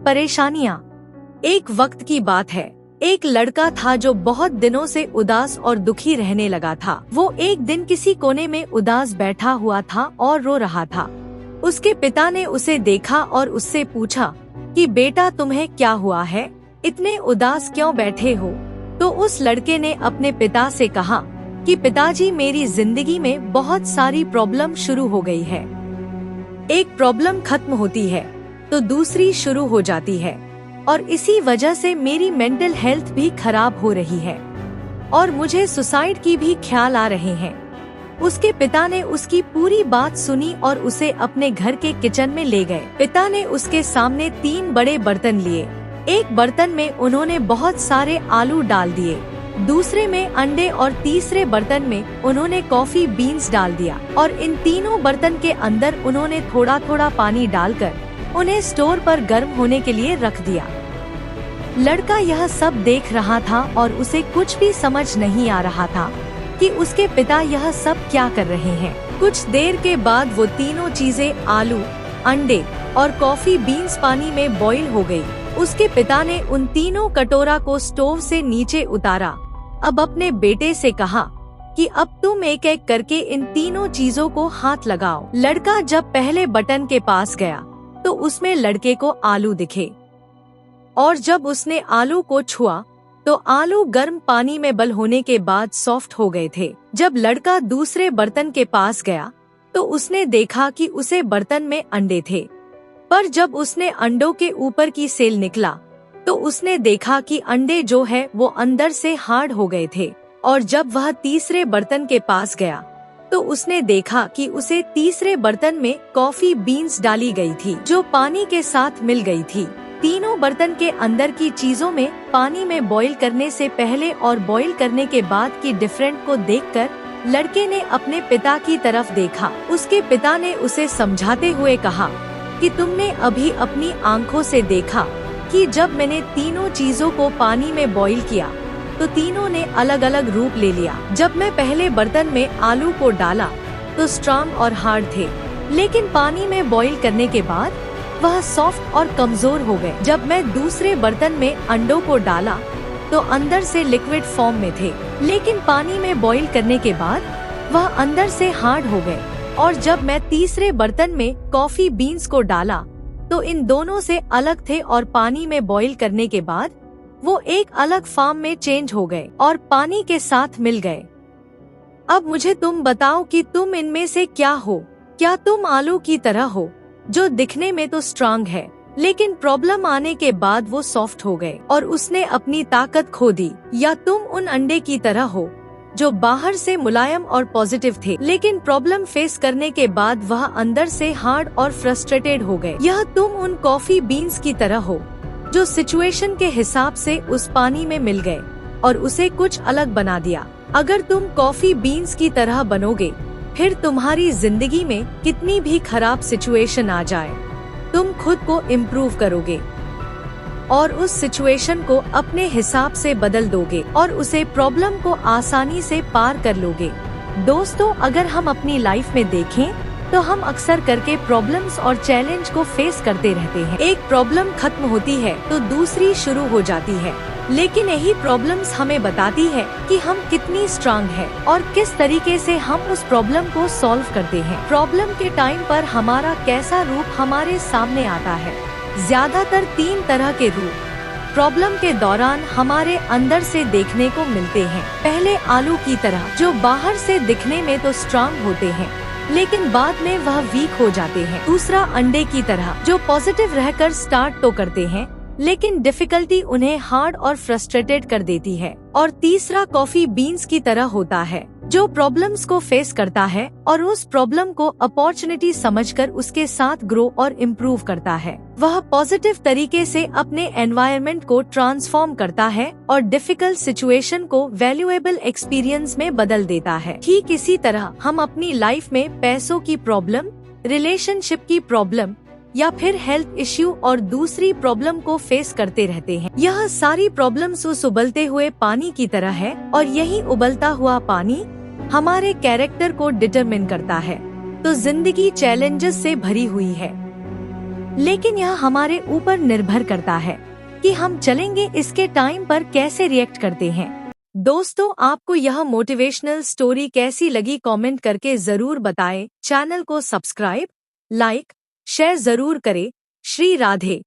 परेशानियाँ। एक वक्त की बात है, एक लड़का था जो बहुत दिनों से उदास और दुखी रहने लगा था। वो एक दिन किसी कोने में उदास बैठा हुआ था और रो रहा था। उसके पिता ने उसे देखा और उससे पूछा कि बेटा, तुम्हें क्या हुआ है, इतने उदास क्यों बैठे हो? तो उस लड़के ने अपने पिता से कहा कि पिताजी, मेरी जिंदगी में बहुत सारी प्रॉब्लम शुरू हो गई है। एक प्रॉब्लम खत्म होती है तो दूसरी शुरू हो जाती है और इसी वजह से मेरी मेंटल हेल्थ भी खराब हो रही है और मुझे सुसाइड की भी ख्याल आ रहे हैं। उसके पिता ने उसकी पूरी बात सुनी और उसे अपने घर के किचन में ले गए। पिता ने उसके सामने 3 बड़े बर्तन लिए। एक बर्तन में उन्होंने बहुत सारे आलू डाल दिए, दूसरे में अंडे और तीसरे बर्तन में उन्होंने कॉफी बीन्स डाल दिया और इन तीनों बर्तन के अंदर उन्होंने थोड़ा थोड़ा पानी डालकर उन्हें स्टोर पर गर्म होने के लिए रख दिया। लड़का यह सब देख रहा था और उसे कुछ भी समझ नहीं आ रहा था कि उसके पिता यह सब क्या कर रहे हैं। कुछ देर के बाद वो तीनों चीजें आलू, अंडे और कॉफी बीन्स पानी में बॉईल हो गई। उसके पिता ने उन तीनों कटोरा को स्टोव से नीचे उतारा। अब अपने बेटे से कहा कि अब तुम एक एक करके इन तीनों चीजों को हाथ लगाओ। लड़का जब पहले बटन के पास गया तो उसमें लड़के को आलू दिखे और जब उसने आलू को छुआ तो आलू गर्म पानी में बल होने के बाद सॉफ्ट हो गए थे। जब लड़का दूसरे बर्तन के पास गया तो उसने देखा कि उसे बर्तन में अंडे थे, पर जब उसने अंडों के ऊपर की सेल निकला तो उसने देखा कि अंडे जो है वो अंदर से हार्ड हो गए थे। और जब वह तीसरे बर्तन के पास गया तो उसने देखा कि उसे तीसरे बर्तन में कॉफी बीन्स डाली गई थी जो पानी के साथ मिल गई थी। तीनों बर्तन के अंदर की चीजों में पानी में बॉईल करने से पहले और बॉईल करने के बाद की डिफरेंट को देखकर लड़के ने अपने पिता की तरफ देखा। उसके पिता ने उसे समझाते हुए कहा कि तुमने अभी अपनी आंखों से देखा कि जब मैंने तीनों चीजों को पानी में बॉईल किया तो तीनों ने अलग अलग रूप ले लिया। जब मैं पहले बर्तन में आलू को डाला तो स्ट्रांग और हार्ड थे, लेकिन पानी में बॉईल करने के बाद वह सॉफ्ट और कमजोर हो गए। जब मैं दूसरे बर्तन में अंडों को डाला तो अंदर से लिक्विड फॉर्म में थे, लेकिन पानी में बॉईल करने के बाद वह अंदर से हार्ड हो गए। और जब मैं तीसरे बर्तन में कॉफी बीन्स को डाला तो इन दोनों से अलग थे और पानी में बॉईल करने के बाद वो एक अलग फॉर्म में चेंज हो गए और पानी के साथ मिल गए। अब मुझे तुम बताओ कि तुम इनमें से क्या हो? क्या तुम आलू की तरह हो जो दिखने में तो स्ट्रांग है लेकिन प्रॉब्लम आने के बाद वो सॉफ्ट हो गए और उसने अपनी ताकत खो दी, या तुम उन अंडे की तरह हो जो बाहर से मुलायम और पॉजिटिव थे लेकिन प्रॉब्लम फेस करने के बाद वह अंदर से हार्ड और फ्रस्ट्रेटेड हो गए? यह तुम उन कॉफी बीन्स की तरह हो जो सिचुएशन के हिसाब से उस पानी में मिल गए और उसे कुछ अलग बना दिया। अगर तुम कॉफी बीन्स की तरह बनोगे फिर तुम्हारी जिंदगी में कितनी भी खराब सिचुएशन आ जाए तुम खुद को इम्प्रूव करोगे और उस सिचुएशन को अपने हिसाब से बदल दोगे और उसे प्रॉब्लम को आसानी से पार कर लोगे। दोस्तों, अगर हम अपनी लाइफ में देखें तो हम अक्सर करके प्रॉब्लम्स और चैलेंज को फेस करते रहते हैं। एक प्रॉब्लम खत्म होती है तो दूसरी शुरू हो जाती है, लेकिन यही प्रॉब्लम्स हमें बताती है कि हम कितनी स्ट्रांग है और किस तरीके से हम उस प्रॉब्लम को सॉल्व करते हैं। प्रॉब्लम के टाइम पर हमारा कैसा रूप हमारे सामने आता है? ज्यादातर 3 तरह के रूप प्रॉब्लम के दौरान हमारे अंदर से देखने को मिलते हैं। पहले आलू की तरह जो बाहर से दिखने में तो स्ट्रांग होते हैं लेकिन बाद में वह वीक हो जाते हैं। दूसरा, अंडे की तरह जो पॉजिटिव रहकर स्टार्ट तो करते हैं लेकिन डिफिकल्टी उन्हें हार्ड और फ्रस्ट्रेटेड कर देती है। और तीसरा, कॉफी बीन्स की तरह होता है जो प्रॉब्लम्स को फेस करता है और उस प्रॉब्लम को अपॉर्चुनिटी समझकर उसके साथ ग्रो और इम्प्रूव करता है। वह पॉजिटिव तरीके से अपने एनवायरनमेंट को ट्रांसफॉर्म करता है और डिफिकल्ट सिचुएशन को वैल्यूएबल एक्सपीरियंस में बदल देता है। ठीक इसी तरह हम अपनी लाइफ में पैसों की प्रॉब्लम, रिलेशनशिप की प्रॉब्लम या फिर हेल्थ इश्यू और दूसरी प्रॉब्लम को फेस करते रहते हैं। यह सारी प्रॉब्लम्स उस उबलते हुए पानी की तरह है और यही उबलता हुआ पानी हमारे कैरेक्टर को डिटरमिन करता है। तो जिंदगी चैलेंजेस से भरी हुई है, लेकिन यह हमारे ऊपर निर्भर करता है कि हम चलेंगे इसके टाइम पर कैसे रिएक्ट करते हैं। दोस्तों, आपको यह मोटिवेशनल स्टोरी कैसी लगी कमेंट करके जरूर बताएं। चैनल को सब्सक्राइब, लाइक, शेयर जरूर करें। श्री राधे।